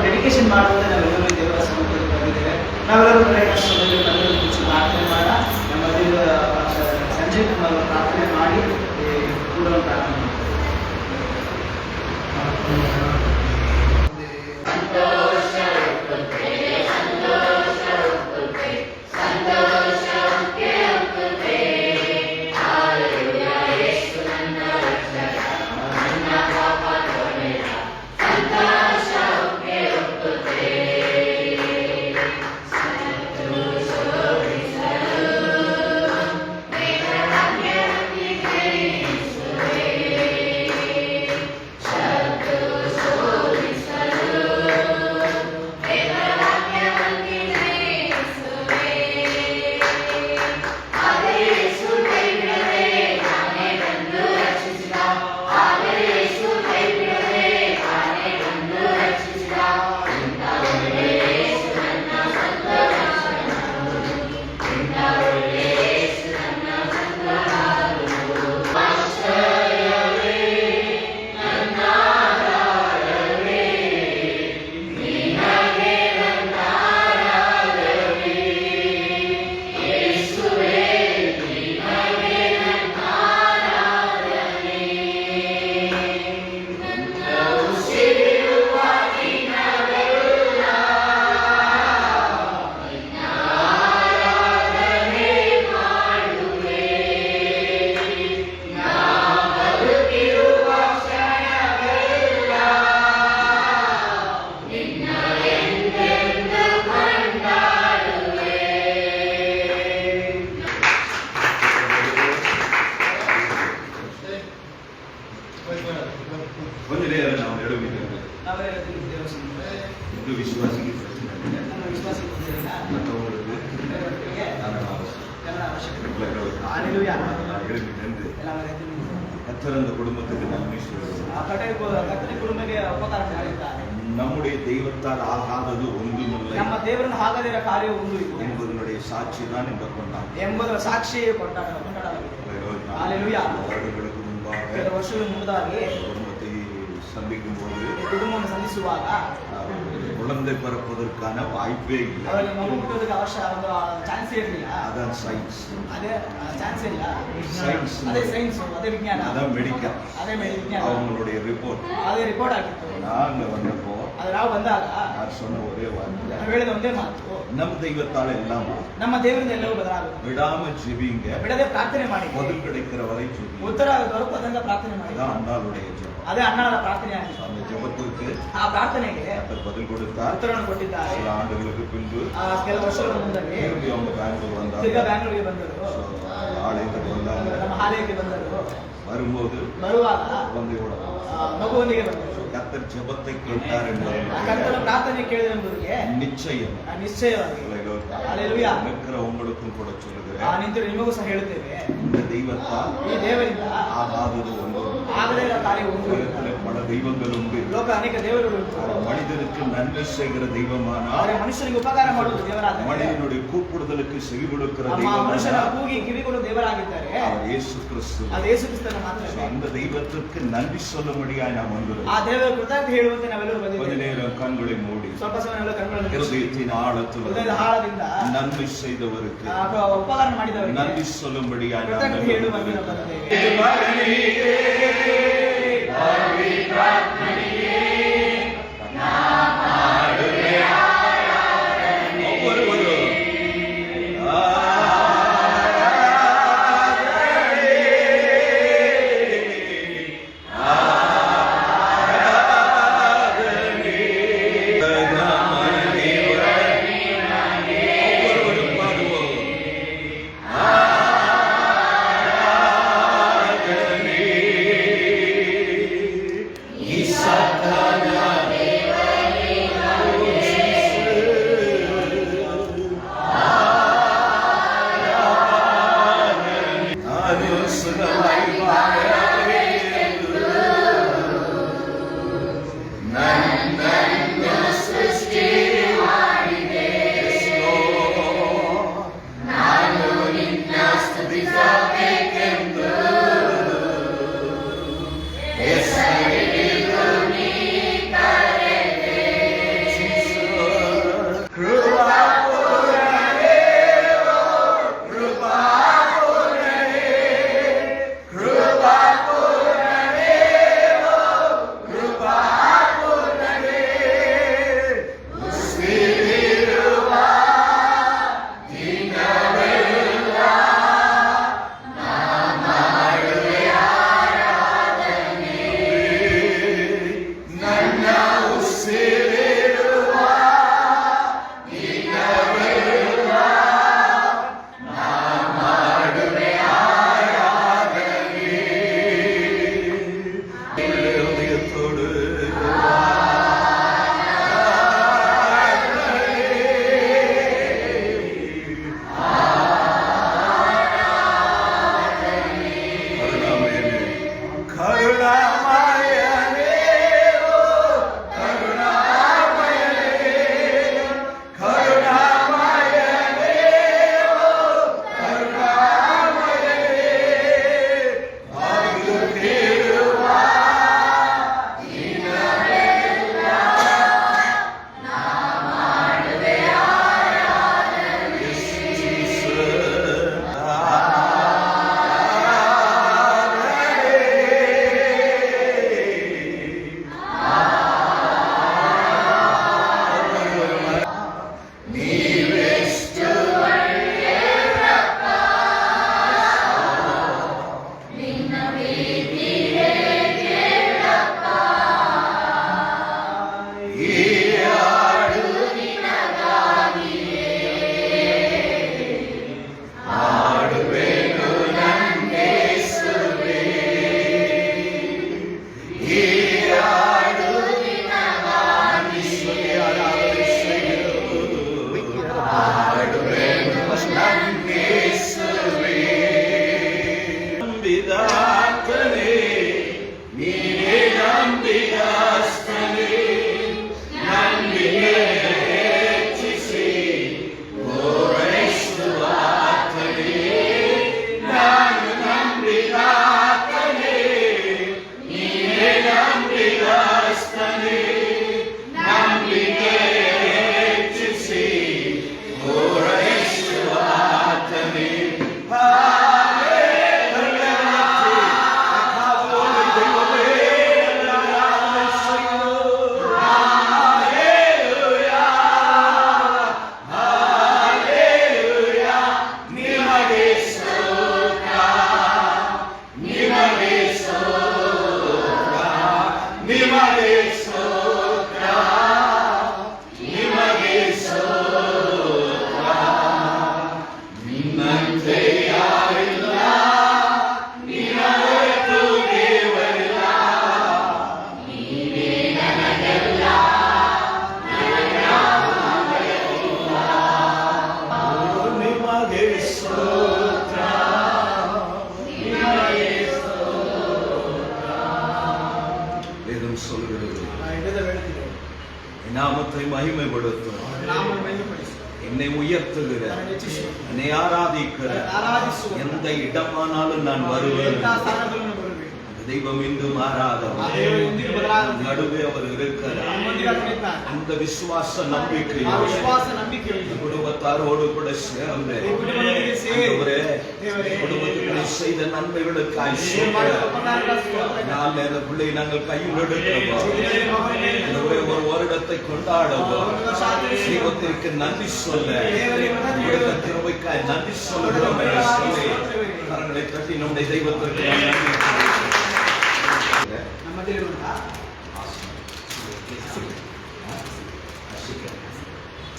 Dedication ಮಾಡುವಂತೆ ನಾವೆಲ್ಲರೂ ದೇವರ ಸಮ್ಮುಖದಲ್ಲಿ ಬಂದಿದ್ದೇವೆ. ನಾವೆಲ್ಲರೂ ಪ್ರಯತ್ನಿಸೋದ್ರಲ್ಲಿ ನಮ್ಮೆಲ್ಲರೂ ಕುರಿತು ಪ್ರಾರ್ಥನೆ ಮಾಡೋಣ. ನಮ್ಮ ದೇವರ ಸಂಜಯ್ ಕುಮಾರ್ ಪ್ರಾರ್ಥನೆ ಮಾಡಿ ಕೂಡ ಪ್ರಾರ್ಥನೆ ಮಾಡ್ತಾರೆ. நம்முடைய தெய்வத்தால் ஆகாதது ஒன்றுமில்லை. ನಮ್ಮ ದೇವರನ್ನು ಆಗದಿರೋ ಕಾರ್ಯ ಒಂದು ಇಲ್ಲ என்பதனுடைய சாட்சி தான் இந்த கொண்டாட்டம். ಎಂಬುದರ ಸಾಕ್ಷಿಯೇ ಕೊಂಡಾಡಲಾಗಿದೆ. ஹalleluya. வருடங்களுக்கு முன்பாக ಕೆಲ ವರ್ಷಗಳ ಮುನ್ನದಾಗಿ குடும்பத்தை சந்திக்கும் போது ಕುಟುಂಬವನ್ನು ಸಂಧಿಸುವಾಗ குழந்தை பிறப்பதற்கான வாய்ப்பே இல்லை. ಅವರಿಗೆ ಮಗು ಹುಟ್ಟೋದಕ್ಕೆ ಅವಶ್ಯ ಒಂದು ಚಾನ್ಸ್ ಇರಲಿಲ್ಲ. அதான் சயின்ஸ். ಅದೇ ಚಾನ್ಸ್ ಇಲ್ಲ. சயின்ஸ். ಅದೇ ಸೈನ್ಸ್, ಅದೇ ವಿಜ್ಞಾನ. அதான் மெடிக்கல். ಅದೇ ವಿಜ್ಞಾನ. அவங்களுடைய ரிப்போர்ட். ಅದೇ ರಿಪೋರ್ಟ್ ಆಗಿತ್ತು. நாங்க வந்தப்போ ಅದು ನಾವು ಬಂದಾಗ யார் சொன்ன ஒரே வார்த்தை, ನಾವು ಹೇಳಿದ ಒಂದೇ ಮಾತು, ನಮ್ಮ தெய்வத்தால் எல்லாம் ನಮ್ಮ ದೇವರಿಂದ ಎಲ್ಲವೂ ಬದಲಾಗುತ್ತೆ. விடாம ஜெபிங்க, ಬಿಡದೆ ಪ್ರಾರ್ಥನೆ ಮಾಡಿ, பதில் கிடைக்கிற வரை ஜெபிங்க. ಉತ್ತರ ದೊರಕುವುದರಿಂದ ಪ್ರಾರ್ಥನೆ ಮಾಡಿ. அதான் அண்ணாளுடைய ஜெபம். ಅದೇ ಅಣ್ಣನ ಪ್ರಾರ್ಥನೆ ಆಗಿದೆ. அந்த ஜெபத்திற்கு ಆ ಪ್ರಾರ್ಥನೆಗೆ கர்த்தர் பதில் கொடுத்தார். ಉತ್ತರವನ್ನು ಕೊಟ್ಟಿದ್ದಾರೆ. சில ஆண்டுகளுக்கு பின்பு ಕೆಲವು ವರ್ಷಗಳ ಮುಂದಲ್ಲಿ திரும்பி அவங்க பெங்களூர் வந்தாங்க. ತಿರ್ಗಾ ಬ್ಯಾಂಗ್ಳೂರಿಗೆ ಬಂದರು. ஆலயத்துக்கு வந்தாங்க. ನಮ್ಮ ಆಲಯಕ್ಕೆ ಬಂದರು. வரும்போது ಬರುವಾಗ குழந்தையோட ಮಗುವೊಂದಿಗೆ ಬಂದರು. கர்த்தர் ஜெபத்தை கேட்டார் என்பது ಕರ್ತನ ಪ್ರಾರ್ಥನೆ ಕೇಳಿದೆಂಬುದಕ್ಕೆ நிச்சயம் ನಿಶ್ಚಯವಾಗಿ ಹಲ್ಲೆಲೂಯಾ இருக்கிற உங்களுக்கும் கூட சொல்லுகிறேன், ನಿಂತಿರೋ ನಿಮಗೂ ಸಹ ಹೇಳುತ್ತೇವೆ, இந்த தெய்வத்தால் ಈ ದೇವರಿಂದ ஆகாதது ஒன்று. ಆಗದೇ ಇರೋ ಕಾರ್ಯ ಒಂದು. உலகத்தில் பல தெய்வங்கள் உண்டு. ಲೋಕ ಅನೇಕ ದೇವರುಗಳು ಉಂಟು. மனிதனுக்கு நன்மை செய்கிற தெய்வமானால் ಆದರೆ ಮನುಷ್ಯನಿಗೆ ಉಪಕಾರ ಮಾಡುವುದು ದೇವರಾದ மனிதனுடைய கூப்பிடுதலுக்கு செவி கொடுக்கிற ಮನುಷ್ಯನ தெய்வமானால் ಕೂಗಿ ಕಿವಿಗಳು ದೇವರಾಗಿದ್ದಾರೆ. அவர் இயேசு கிறிஸ்து. ಅದು ಯೇಸು ಕ್ರಿಸ್ತನ ಮಾತ್ರ. அந்த தெய்வத்திற்கு நன்றி சொல்லும்படியாய் நாம் வந்திருக்கிறோம். ಆ ದೇವರ ಕೃತಜ್ಞತೆ ಹೇಳುವಂತೆ ನಾವೆಲ್ಲರೂ கொஞ்ச ಬಂದಿದ್ದೇವೆ. நேரம் கண்களை மூடி ಸ್ವಲ್ಪ ಸಮಯ ಕಣ್ಣುಗಳನ್ನು ಮುಚ್ಚಿ, இருதயத்தின் ஆழத்தில் ಹೃದಯದ ಆಳದಿಂದ நன்மை செய்தவருக்கு ಉಪಕಾರ ಮಾಡಿದವರಿಗೆ நன்றி சொல்லும்படியாய் நாம் ಕೃತಜ್ಞತೆ ಹೇಳುವಂತೆ ನಾವು ಬಂದಿದ್ದೇವೆ. Isa நாமத்தை மகிமைப்படுத்தும், என்னை உயர்த்துகிற, என்னை ஆராதிக்கிற எந்த இடமானாலும் நான் வருவேன். தெய்வம் இன்று மாறாதவர், நடுவே அவர் இருக்கிறார். அந்த விசுவாச நம்பிக்கை குடும்பத்தாரோடு கூட சேர்ந்து குடும்பத்துக்கு செய்த நன்மைகளுக்காய் நான் அந்த பிள்ளை நாங்கள் கையில் எடுக்கிறோம். ஒரு வருடத்தை கொண்டாடுவோம். தெய்வத்திற்கு நன்றி சொல்ல, திருவைக்காய் நன்றி சொல்லுகிறோம் என்று சொல்லி கரங்களை தட்டி நம்முடைய தெய்வத்திற்கு நன்றி.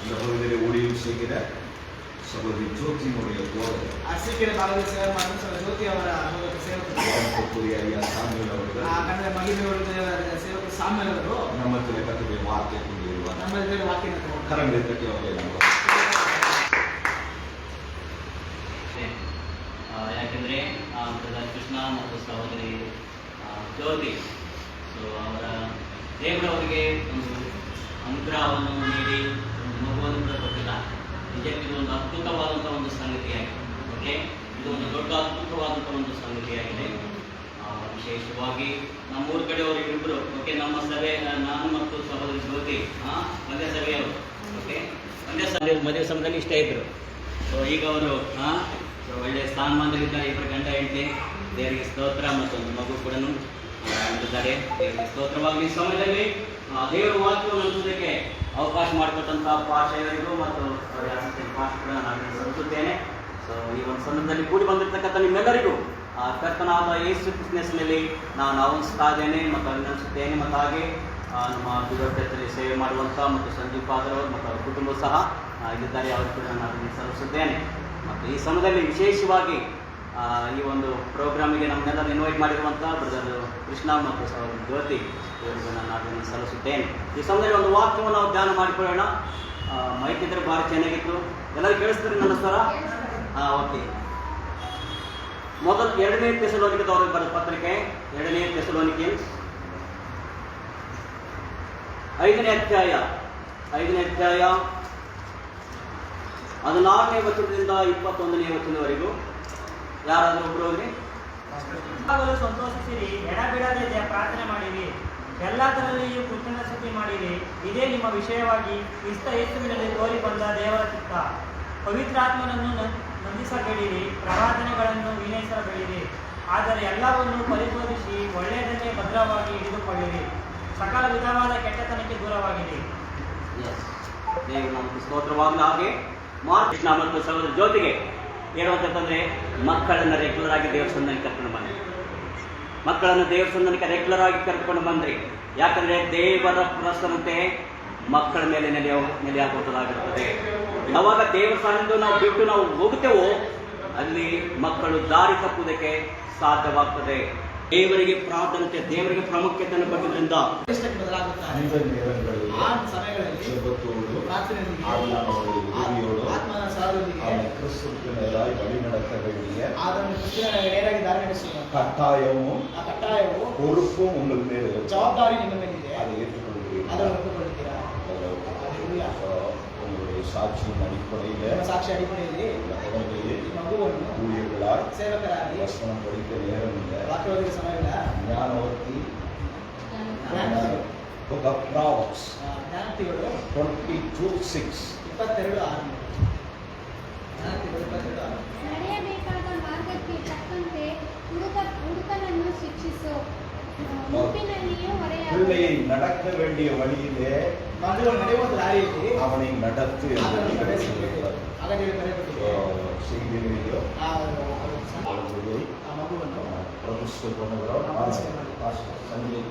இந்த பகுதியிலே ஊழியம் செய்கிற சகோதரி ஜோதியினுடைய தோழர் ஜோதி ಅವರ ஐயா சாமியல் அவர்கள் நம்மத்திலே கர்த்தருடைய வார்த்தை கொண்டு வருவார். கரங்களை தட்டி அவர்களை ಯಾಕೆಂದರೆ ಕೃಷ್ಣ ಮತ್ತು ಸಹೋದರಿ ಜ್ಯೋತಿ ಅವರ ದೇವರವರಿಗೆ ಒಂದು ಅನುಗ್ರಹವನ್ನು ನೀಡಿ ಒಂದು ಮಗುವನ್ನು ಕೂಡ ಕೊಟ್ಟಿಲ್ಲ. ನಿಜಕ್ಕೆ ಇದು ಒಂದು ಅದ್ಭುತವಾದಂಥ ಒಂದು ಸಂಗತಿಯಾಗಿದೆ. ಓಕೆ, ಇದು ಒಂದು ದೊಡ್ಡ ಅದ್ಭುತವಾದಂಥ ಒಂದು ಸಂಗತಿಯಾಗಿದೆ. ವಿಶೇಷವಾಗಿ ನಮ್ಮೂರ ಕಡೆಯವರು ಇಬ್ಬರು, ಓಕೆ, ನಮ್ಮ ಸಭೆ ನಾನು ಮತ್ತು ಸಹೋದರಿ ಜ್ಯೋತಿ ಒಂದೇ ಸಭೆಯವರು, ಓಕೆ, ಒಂದೇ ಸಭೆ ಮದುವೆ ಸಮಯದಲ್ಲಿ ಇಷ್ಟ ಇದ್ದರು. ಸೊ ಈಗ ಅವರು ಒಳ್ಳೆಯ ಸ್ಥಾನಮಾನದಲ್ಲಿದ್ದಾರೆ. ಇಬ್ಬರು ಗಂಡ ಹೆಂಡತಿ, ದೇವರಿಗೆ ಸ್ತೋತ್ರ. ಮತ್ತೊಂದು ಮಗು ಕೂಡ ಹೊಂದಿದ್ದಾರೆ. ದೇವರಿಗೆ ಸ್ತೋತ್ರವಾಗಿ ಈ ಸಮಯದಲ್ಲಿ ದೇವರ ವಾಕ್ಯವನ್ನು ಹಂಚುವುದಕ್ಕೆ ಅವಕಾಶ ಮಾಡಿಕೊಟ್ಟಂತಹ ಪಾಶಯವರಿಗೂ ಮತ್ತು ಅವರ ಅಸಿಸ್ಟೆಂಟ್ ಪಾಸ್ ಕೂಡ ನಾನು ಸಲ್ಲಿಸುತ್ತೇನೆ. ಸೊ ಈ ಒಂದು ಸಂದರ್ಭದಲ್ಲಿ ಕೂಡಿ ಬಂದಿರತಕ್ಕಂಥ ನಿಮ್ಮೆಲ್ಲರಿಗೂ ಕರ್ತನಾದ ಯೇಸು ಕ್ರಿಸ್ತನ ಹೆಸರಿನಲ್ಲಿ ನಾನು ಆಹ್ವಾನಿಸ್ತಾ ಇದ್ದೇನೆ ಮತ್ತು ಅಭಿನಂದಿಸುತ್ತೇನೆ. ಮತ್ತು ಹಾಗೆ ನಮ್ಮ ಬಿಡೋಟೆಯಲ್ಲಿ ಸೇವೆ ಮಾಡುವಂಥ ಮತ್ತು ಸಂಜೀವ್ ಫಾದರ್ ಅವರು ಮತ್ತು ಅವರ ಕುಟುಂಬ ಸಹ ಇಲ್ಲಿದ್ದಾರೆ. ಅವರು ಕೂಡ ನಾನು ಸಲ್ಲಿಸುತ್ತೇನೆ. ಮತ್ತು ಈ ಸಮಯದಲ್ಲಿ ವಿಶೇಷವಾಗಿ ಈ ಒಂದು ಪ್ರೋಗ್ರಾಮಿಗೆ ನಮ್ಮನ್ನೆಲ್ಲರೂ ಇನ್ವೈಟ್ ಮಾಡಿರುವಂಥ ಬ್ರದರ್ ಕೃಷ್ಣ ಮತ್ತು ಸಹೋದರಿ ಜ್ಯೋತಿ ಇವರಿಗೂ ನಾನು ಅದನ್ನು ಸಲ್ಲಿಸುತ್ತೇನೆ. ಈ ಸಮಯದಲ್ಲಿ ಒಂದು ವಾಕ್ಯವನ್ನು ನಾವು ಧ್ಯಾನ ಮಾಡಿಕೊಳ್ಳೋಣ. ಮೈಕ್ ಇದ್ದರೆ ಭಾಳ ಚೆನ್ನಾಗಿತ್ತು. ಎಲ್ಲರೂ ಕೇಳಿಸ್ತಾರೆ ನನ್ನ ಸ್ವರ? ಓಕೆ. ಮೊದಲು 2ನೇ ಥೆಸಲೋನಿಕದವರಿಗೆ ಬರೆದ ಪತ್ರಿಕೆ, 2ನೇ ಥೆಸಲೋನಿಕನ್ಸ್ 5ನೇ ಅಧ್ಯಾಯ 16ನೇ ವಚನದಿಂದ 21ನೇ ವಚನದವರೆಗೂ ಯಾರಾದರೂ ಒಬ್ಬರು ಹೋಗ್ರಿ. ಸಂತೋಷಿಸಿರಿ, ಎಡಬಿಡದೆ ಪ್ರಾರ್ಥನೆ ಮಾಡಿರಿ, ಎಲ್ಲ ತರದಲ್ಲಿಯೂ ಕೃತಜ್ಞತೆ ಮಾಡಿರಿ. ಇದೇ ನಿಮ್ಮ ವಿಷಯವಾಗಿ ಕ್ರಿಸ್ತ ಯೇಸುವಿನಲ್ಲಿ ತೋರಿ ಬಂದ ದೇವರ ಚಿತ್ತ. ಪವಿತ್ರಾತ್ಮನನ್ನು ನಂದಿಸಬೇಡಿರಿ, ಪ್ರಾರ್ಥನೆಗಳನ್ನು ವಿನಯಿಸಬೇಡಿರಿ. ಆದರೆ ಎಲ್ಲವನ್ನು ಪರಿಶೋಧಿಸಿ ಒಳ್ಳೆಯದನ್ನೇ ಭದ್ರವಾಗಿ ಹಿಡಿದುಕೊಳ್ಳಿರಿ. ಸಕಲ ವಿಧವಾದ ಕೆಟ್ಟತನಕ್ಕೆ ದೂರವಾಗಿರಿ. ದೇವರು ನಮಗೆ ಸ್ತೋತ್ರವಾಗಲಿ. ಹಾಗೆ ಕೃಷ್ಣ ಮತ್ತು ಸಹೋದರಿ ಜ್ಯೋತಿಗೆ ಹೇಳುವಂತಂದ್ರೆ ಮಕ್ಕಳನ್ನು ರೆಗ್ಯುಲರ್ ಆಗಿ ದೇವರ ಸಂಧಾನಕ್ಕೆ ಕರ್ಕೊಂಡು ಬಂದ್ರಿ. ಮಕ್ಕಳನ್ನು ದೇವರ ಸಂಧಾನಕ್ಕೆ ರೆಗ್ಯುಲರ್ ಆಗಿ ಕರ್ಕೊಂಡು ಬಂದ್ರಿ. ಯಾಕಂದ್ರೆ ದೇವರ ಪ್ರಸನ್ನತೆ ಮಕ್ಕಳ ಮೇಲೆ ನೆಲೆಯಾಗುವಂಥದ್ದಾಗಿರುತ್ತದೆ. ಯಾವಾಗ ದೇವರ ಸಾನ್ನಿಧ್ಯ ನಾವು ಬಿಟ್ಟು ನಾವು ಹೋಗುತ್ತೇವೋ ಅಲ್ಲಿ ಮಕ್ಕಳು ದಾರಿ ತಪ್ಪುವುದಕ್ಕೆ ಸಾಧ್ಯವಾಗ್ತದೆ. ದೇವರಿಗೆ ಪ್ರಾಧಾನ್ಯತೆ, ದೇವರಿಗೆ ಪ್ರಾಮುಖ್ಯತೆಯನ್ನು ಕೊಟ್ಟಿದ್ದರಿಂದ ಎಷ್ಟಕ್ಕೆ ಬದಲಾಗುತ್ತಾರೆ. ಆ ಸಮಯಗಳಲ್ಲಿ ಪ್ರಾರ್ಥನೆಯೊಂದಿಗೆ ಆತ್ಮನ ಸಹದೊಂದಿಗೆ அவனை கிறிஸ்துவுக்கு நேராய் வழி நடத்த வேண்டிய ಅದನ್ನು ಕ್ರಿಸ್ತನ ನೇರಾಗಿ ದಾರಿ ನಡೆಸುವ கட்டாயமும் ಆ ಕಟ್ಟಾಯವು பொறுப்பும் உங்கள் மேல் இருக்கு. ಜವಾಬ್ದಾರಿ ನಿಮ್ಮ ಮೇಲಿದೆ. அதை ஏற்றுக்கொள்கிறீர்கள். ಅದನ್ನು ಒಪ್ಪಿಕೊಳ್ಳುತ್ತೀರಾ? உங்களுடைய சாட்சியின் அடிப்படையில் ನಿಮ್ಮ ಸಾಕ್ಷಿ ಅಡಿಪಡೆಯಲ್ಲಿ ಈ ಮಗುವನ್ನು ஊழியர்களாய் ಸೇವಕರಾಗಿ வசனம் படிக்க நேரம் இல்லை. ವಾಕ್ಯವಾದಿಗೆ ಸಮಯವಿಲ್ಲ. ஞானவர்த்தி Book of Proverbs ಜ್ಞಾನತಿಗಳು 22:6 22:6 ಜ್ಞಾನತಿಗಳು 22:6 ನಡೆಯಬೇಕಾದ ಮಾರ್ಗಕ್ಕೆ ತಕ್ಕಂತೆ ಹುಡುಕನನ್ನು ಶಿಕ್ಷಿಸು, ಮುಪ್ಪಿನಲ್ಲಿಯೂ ಹೊರೆಯಾಗು. பிள்ளையை நடக்க வேண்டிய வழியிலே ಮಗುವನ್ನು ನಡೆಯುವ ದಾರಿಯಲ್ಲಿ அவனை நடத்து என்று ಅದನ್ನು ನಡೆಸಬೇಕು. ಹಾಗಾಗಿ ಕರೆಯಲ್ಪಟ್ಟಿದೆ. செய்தியிலேயோ ಆ அவர்களை ಮಗುವನ್ನು பிரதிஷ்டை பண்ணுகிறோம். சங்கிலி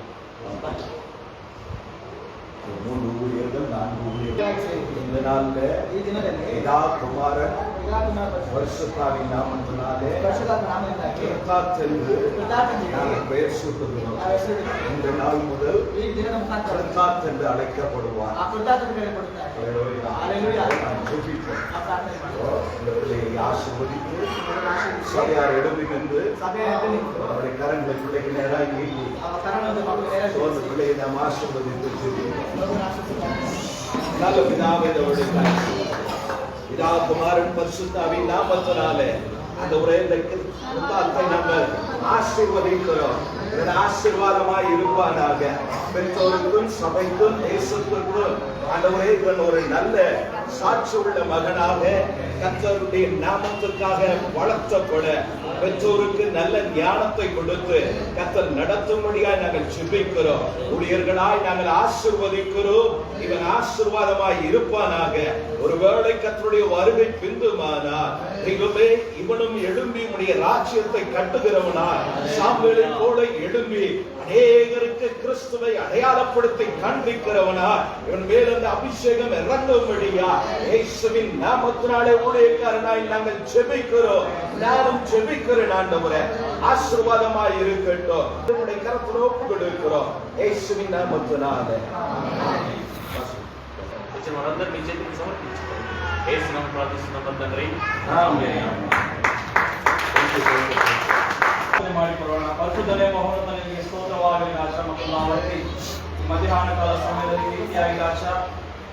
3 ஊழியர்கள் 4 ஊழியர்கள் இந்த நாள்ல ಈ ದಿನದಲ್ಲಿ பிதா குமாரன் ಪಿತಾಪುತ್ರ பரிசுத்தாவின் நாமத்தினாலே ಪರಿಶುದ್ಧಾತ್ಮ ನಾಮದಿಂದಾಗಿ கிறிஸ்தாவென்று ಕೃತಾರ್ಥನೆಗೆ நாங்கள் பெயர் சூட்டுகிறோம். ನಾವು ಹೆಸರಿಡುತ್ತೇವೆ. இந்த நாள் முதல் ಈ ದಿನದ ಮುಖಾಂತರ கிறிஸ்தாத் என்று அழைக்கப்படுவார். ಆ ಕೃತಾರ್ಥನೆಗೆ ಕೊಡುತ್ತಾರೆ. Hallelujah. Hallelujah. ஜெபிப்போம். ಆ ಪ್ರಾರ್ಥನೆ ಮಾಡಿ இந்த பிள்ளையை ஆசீர்வதித்து சபையார் எழுதி நின்று ಸಭೆಯಲ್ಲಿ ನಿಂತು அவருடைய கரங்களை பிள்ளைக்கு நேராக நீட்டி ಆ ಕರವನ್ನು ಮಗುವಿಗೆ ನೇರಾಗಿ ஒரு பிள்ளையை நாம் ஆசீர்வதித்து ஜெபிப்போம். ಮಗುವಿನ ಆಶೀರ್ವಾದ. நல்ல பிதாவே அவருடைய பிதா குமாரன் பரிசுத்தாவின் நாமத்தினாலே அந்த ஒரே கிறிஸ்தாத்தை நம்ம ஆசீர்வதிக்கிறோம். ஆசீர்வாதமாய் இருப்பானாக. பெற்றோருக்கும் சபைக்கும் தேசத்திற்கும் ஆண்டவரே இவன் ஒரு நல்ல சாட்சி உள்ள மகனாக கர்த்தருடைய நாமத்துக்காக வளர்த்தப்பட பெற்றோருக்கு நல்ல ஞானத்தை கொடுத்து கர்த்தர் நடத்தும்படியாய் நாங்கள் ஜெபிக்கிறோம். ஊழியர்களாய் நாங்கள் ஆசீர்வதிக்கிறோம். இவன் ஆசீர்வாதமாய் இருப்பானாக. ஒருவேளை கர்த்தருடைய வருகை பிந்துமானால் தெய்வமே இவனும் எழும்பி உடைய ராஜ்யத்தை கட்டுகிறவனாய் சாமுவேலை போல எழும்பி அநேகருக்கு கிறிஸ்துவை அடையாளப்படுத்தி காண்பிக்கிறவனா இவன் மேல் அந்த அபிஷேகம் இறங்கும்படியா இயேசுவின் நாமத்தினாலே ஊழியக்காரனாய் நாங்கள் ஜெபிக்கிறோம். நானும் ஜெபிக்கிறேன் ஆண்டவரே, ஆசீர்வாதமாய் இருக்கட்டும். உம்முடைய கரத்தில் ஒப்பு கொடுக்கிறோம் இயேசுவின் நாமத்தினாலே. మనందరం మీ చేతికి సమర్పించుకోండి. యేసు నామమున ప్రార్థిస్తున్నాం తండ్రి. ஆமென். ಮಾಡಿಕೊಳ್ಳೋಣ. ಪರಿಶುದ್ಧನೇ ಮಹೋನ್ನತನಿಗೆ ಸ್ತೋತ್ರವಾಗಲಿ ಆಶಾ ಮತ್ತು ನಾವಲ್ಲಿ ಈ ಮಧ್ಯಾಹ್ನ ಕಾಲ ಸಮಯದಲ್ಲಿ ರೀತಿಯಾಗಿ ಆಶಾ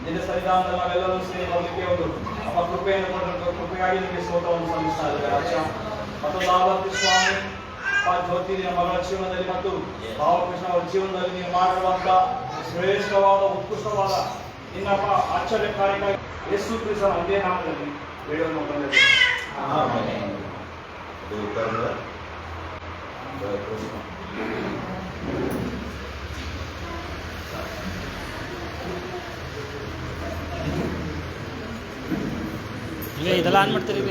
ನಿನ್ನ ಸನ್ನಿಧಾನದಲ್ಲಿ ನಾವೆಲ್ಲರೂ ಸೇರಿ ಬರಲಿಕ್ಕೆ ಒಂದು ನಮ್ಮ ಕೃಪೆಯನ್ನು ಕೊಟ್ಟರೆ ಕೃಪೆಯಾಗಿ ನಿಮಗೆ ಸ್ತೋತ್ರವನ್ನು ಸಲ್ಲಿಸ್ತಾ ಇದ್ದಾರೆ ಆಶಾ. ಮತ್ತು ನಾವತ್ತಿ ಸ್ವಾಮಿ ಜ್ಯೋತಿ ನಿನ್ನ ಮಗಳ ಜೀವನದಲ್ಲಿ ಮತ್ತು ಭಾವಕೃಷ್ಣ ಅವರ ಜೀವನದಲ್ಲಿ ನೀವು ಮಾಡಿರುವಂತ ಶ್ರೇಷ್ಠವಾದ ಉತ್ಕೃಷ್ಟವಾದ ನಿನ್ನ ಆಶ್ಚರ್ಯಕಾರಿಯಾಗಿ ಯೇಸು ಕ್ರಿಸ್ತನ ಒಂದೇ ನಾಮದಲ್ಲಿ ಬೇಡವನ್ನು ತಂದಿದ್ದೇವೆ. ஆமென். இது உட்காருங்க. ಇದೆಲ್ಲ ಆನ್ ಮಾಡ್ತೀರಿ.